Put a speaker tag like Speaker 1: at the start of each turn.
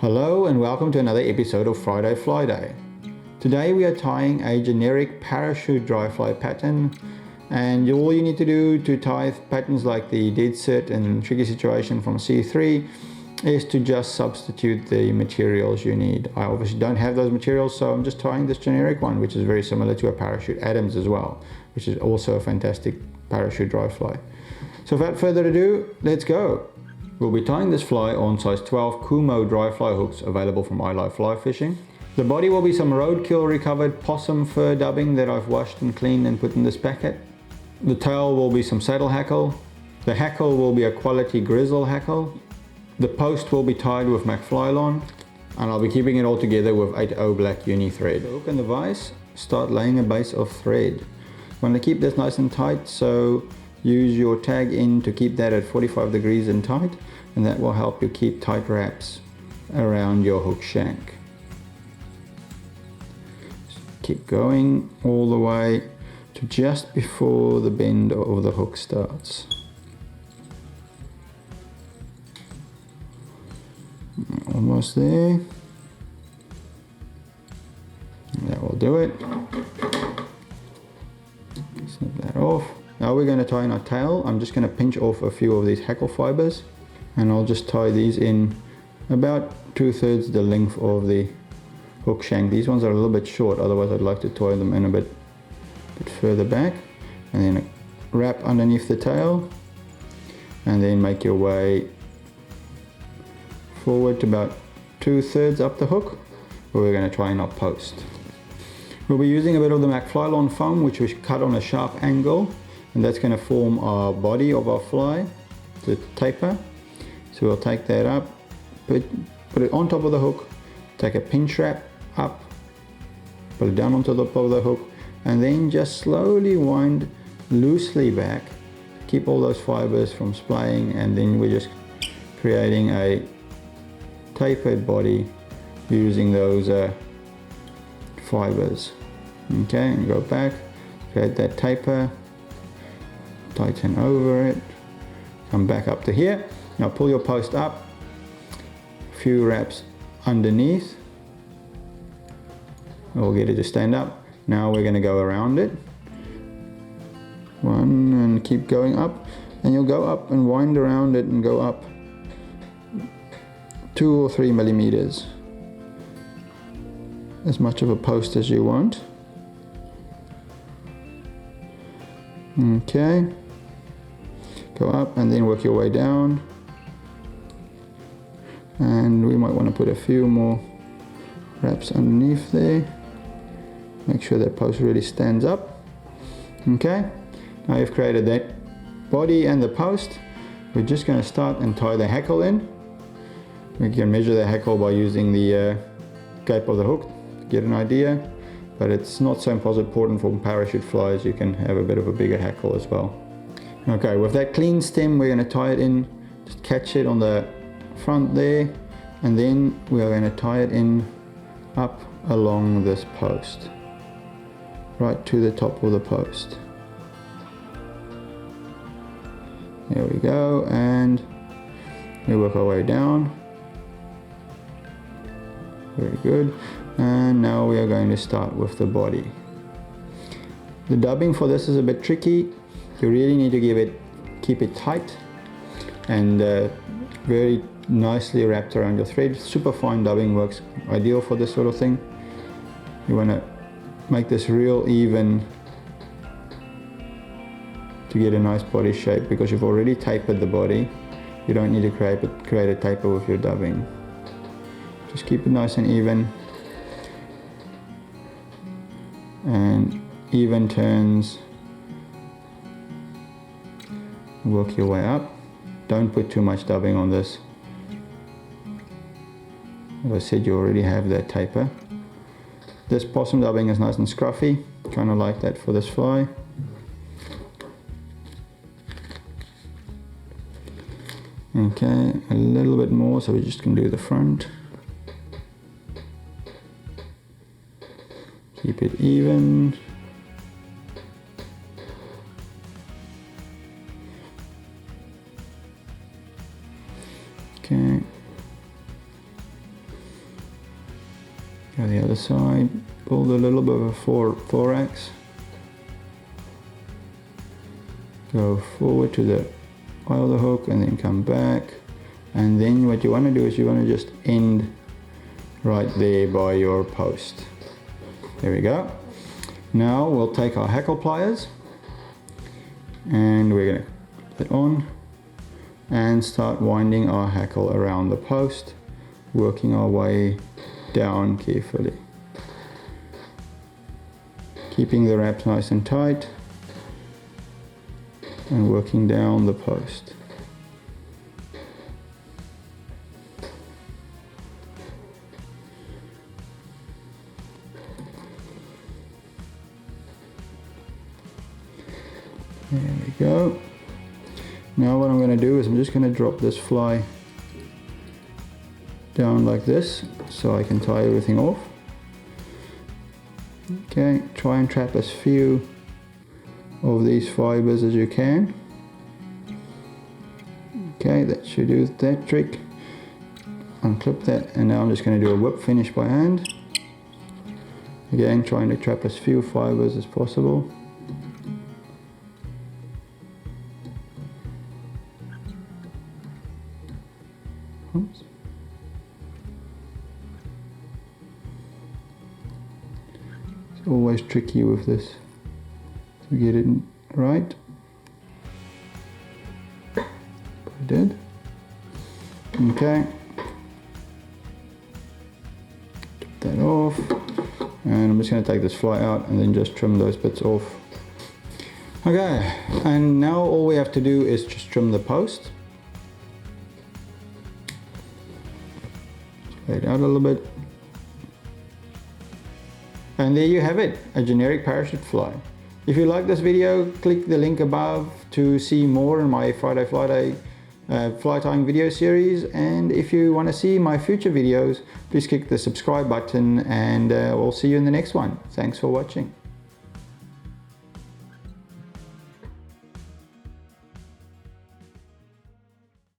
Speaker 1: Hello and welcome to another episode of Friday Fly Day. Today we are tying a generic parachute dry fly pattern, and all you need to do to tie patterns like the dead cert and tricky situation from C3 is to just substitute the materials you need. I obviously don't have those materials, so I'm just tying this generic one, which is very similar to a parachute Adams as well, which is also a fantastic parachute dry fly. So without further ado, let's go. We'll be tying this fly on size 12 Kumho dry fly hooks available from I Love Fly Fishing. The body will be some roadkill recovered possum fur dubbing that I've washed and cleaned and put in this packet. The tail will be some saddle hackle. The hackle will be a quality Grizzle hackle. The post will be tied with McFlylon, and I'll be keeping it all together with 8/0 black uni thread. The hook and the vise, start laying a base of thread. You want to keep this nice and tight, so use your tag end to keep that at 45 degrees and tight, and that will help you keep tight wraps around your hook shank. Keep going all the way to just before the bend of the hook starts. Almost there. That will do it. Snip that off. Now we're going to tie in our tail. I'm just going to pinch off a few of these Hackle fibres, and I'll just tie these in about 2/3 the length of the hook shank. These ones are a little bit short, otherwise I'd like to tie them in a bit further back, and then wrap underneath the tail, and then make your way forward to about 2/3 up the hook, where we're going to tie in our post. We'll be using a bit of the McFlylon foam, which we cut on a sharp angle, and that's going to form our body of our fly, the taper. So we'll take that up, put it on top of the hook, take a pinch wrap up, put it down onto the top of the hook, and then just slowly wind loosely back, keep all those fibers from splaying, and then we're just creating a tapered body using those fibers. Okay, and go back, create that taper, tighten over it, come back up to here. Now pull your post up, a few wraps underneath, we'll get it to stand up. Now we're going to go around it, one, and keep going up, and you'll go up and wind around it and go up 2 or 3 millimeters, as much of a post as you want. Okay, go up and then work your way down, and we might want to put a few more wraps underneath there. Make sure that post really stands up. Okay, now you've created that body and the post. We're just going to start and tie the hackle in. We can measure the hackle by using the gape of the hook to get an idea, but it's not so important for parachute flies. You can have a bit of a bigger hackle as well. Okay, with that clean stem, we're going to tie it in, just catch it on the front there, and then we are going to tie it in up along this post, right to the top of the post. There we go, and we work our way down. Very good. And now we are going to start with the body. The dubbing for this is a bit tricky. You really need to keep it tight and very nicely wrapped around your thread. Super fine dubbing works ideal for this sort of thing. You want to make this real even to get a nice body shape, because you've already tapered the body. You don't need to create a taper with your dubbing. Just keep it nice and even, and even turns. Work your way up. Don't put too much dubbing on this. As I said, you already have that taper. This possum dubbing is nice and scruffy, kind of like that for this fly. Okay, a little bit more, so we just can do the front. Keep it even. Okay. Go the other side, pull a little bit of a thorax. Go forward to the eye of the hook and then come back. And then what you want to do is you want to just end right there by your post. There we go. Now we'll take our hackle pliers and we're going to put it on and start winding our hackle around the post, working our way down carefully, keeping the wraps nice and tight and working down the post. There we go. Now what I'm going to do is I'm just going to drop this fly down like this so I can tie everything off. Okay, try and trap as few of these fibres as you can. Okay, that should do that trick. Unclip that, and now I'm just going to do a whip finish by hand. Again, trying to trap as few fibres as possible. Oops. It's always tricky with this to get it right. But I did. Okay. Take that off. And I'm just going to take this fly out and then just trim those bits off. Okay, and now all we have to do is just trim the post. Lay it out a little bit. And there you have it, a generic parachute fly. If you like this video, click the link above to see more in my Friday Fly Day fly tying video series. And if you want to see my future videos, please click the subscribe button and we'll see you in the next one. Thanks for watching.